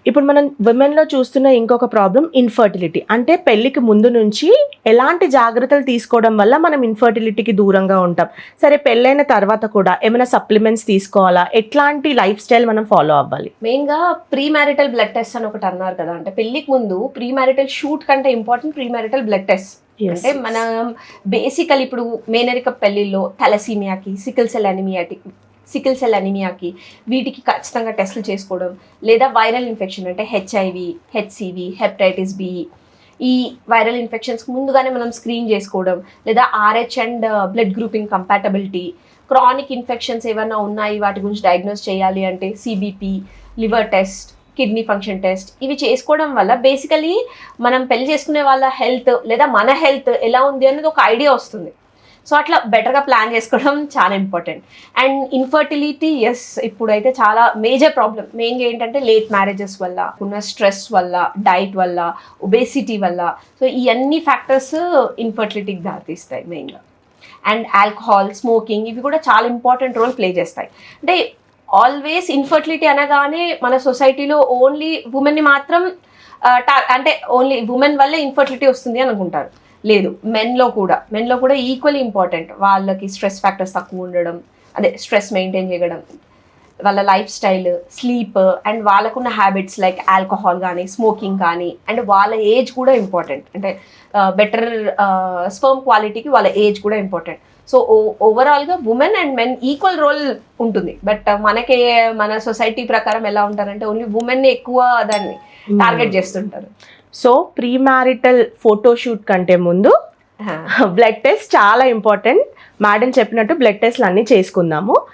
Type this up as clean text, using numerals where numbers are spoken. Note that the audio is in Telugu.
ఇప్పుడు మనం విమెన్లో చూస్తున్న ఇంకొక ప్రాబ్లం ఇన్ఫర్టిలిటీ. అంటే పెళ్ళికి ముందు నుంచి ఎలాంటి జాగ్రత్తలు తీసుకోవడం వల్ల మనం ఇన్ఫర్టిలిటీకి దూరంగా ఉంటాం? సరే, పెళ్ళైన తర్వాత కూడా ఏమైనా సప్లిమెంట్స్ తీసుకోవాలా? ఎట్లాంటి లైఫ్ స్టైల్ మనం ఫాలో అవ్వాలి? మెయిన్గా ప్రీ మ్యారిటల్ బ్లడ్ టెస్ట్ అని ఒకటి అన్నారు కదా, అంటే పెళ్లికి ముందు ప్రీ మ్యారిటల్ షూట్ కంటే important pre marital blood test. అంటే మనం బేసికల్ ఇప్పుడు మేనరిక పెళ్లిలో థాలసీమియాకి, సికిల్ సెల్ అనిమియాకి వీటికి ఖచ్చితంగా టెస్టులు చేసుకోవడం, లేదా వైరల్ ఇన్ఫెక్షన్ అంటే హెచ్ఐవి, హెచ్సివి, హెపటైటిస్ బి, ఈ వైరల్ ఇన్ఫెక్షన్స్కి ముందుగానే మనం స్క్రీన్ చేసుకోవడం, లేదా RH and blood grouping compatibility, chronic infections ఏమైనా ఉన్నాయి వాటి గురించి డయాగ్నోస్ చేయాలి అంటే CBP, liver test, kidney function test, ఇవి చేసుకోవడం వల్ల బేసికలీ మనం పెళ్లి చేసుకునే వాళ్ళ హెల్త్ లేదా మన హెల్త్ ఎలా ఉంది అనేది ఒక ఐడియా వస్తుంది. సో అట్లా బెటర్గా ప్లాన్ చేసుకోవడం చాలా ఇంపార్టెంట్. అండ్ ఇన్ఫర్టిలిటీ ఇప్పుడైతే చాలా మేజర్ ప్రాబ్లం. మెయిన్గా ఏంటంటే లేట్ మ్యారేజెస్ వల్ల, ఉన్న స్ట్రెస్ వల్ల, డైట్ వల్ల, ఒబేసిటీ వల్ల, సో ఈ అన్ని ఫ్యాక్టర్స్ ఇన్ఫర్టిలిటీకి దారితీస్తాయి మెయిన్గా. అండ్ ఆల్కహాల్, స్మోకింగ్ ఇవి కూడా చాలా ఇంపార్టెంట్ రోల్ ప్లే చేస్తాయి. అంటే ఆల్వేస్ ఇన్ఫర్టిలిటీ అనగానే మన సొసైటీలో ఓన్లీ ఉమెన్ని మాత్రం అంటే ఓన్లీ ఉమెన్ వల్లే ఇన్ఫర్టిలిటీ వస్తుంది అని అనుకుంటారు. లేదు, మెన్లో కూడా ఈక్వల్లీ ఇంపార్టెంట్. వాళ్ళకి స్ట్రెస్ ఫ్యాక్టర్స్ తక్కువ ఉండడం, అదే స్ట్రెస్ మెయింటైన్ చేయడం, వాళ్ళ లైఫ్ స్టైల్, స్లీప్, అండ్ వాళ్ళకున్న హ్యాబిట్స్ లైక్ ఆల్కహాల్ కానీ, స్మోకింగ్ కానీ, అండ్ వాళ్ళ ఏజ్ కూడా ఇంపార్టెంట్. అంటే బెటర్ స్పర్మ్ క్వాలిటీకి వాళ్ళ ఏజ్ కూడా ఇంపార్టెంట్. సో ఓవరాల్గా women and men equal role ఉంటుంది. బట్ మన సొసైటీ ప్రకారం ఎలా ఉంటారంటే ఓన్లీ ఉమెన్ని ఎక్కువ దాన్ని టార్గెట్ చేస్తుంటారు. సో ప్రీ మ్యారిటల్ ఫోటోషూట్ కంటే ముందు బ్లడ్ టెస్ట్ చాలా ఇంపార్టెంట్. మేడం చెప్పినట్టు బ్లడ్ టెస్ట్లు అన్నీ చేసుకుందాము.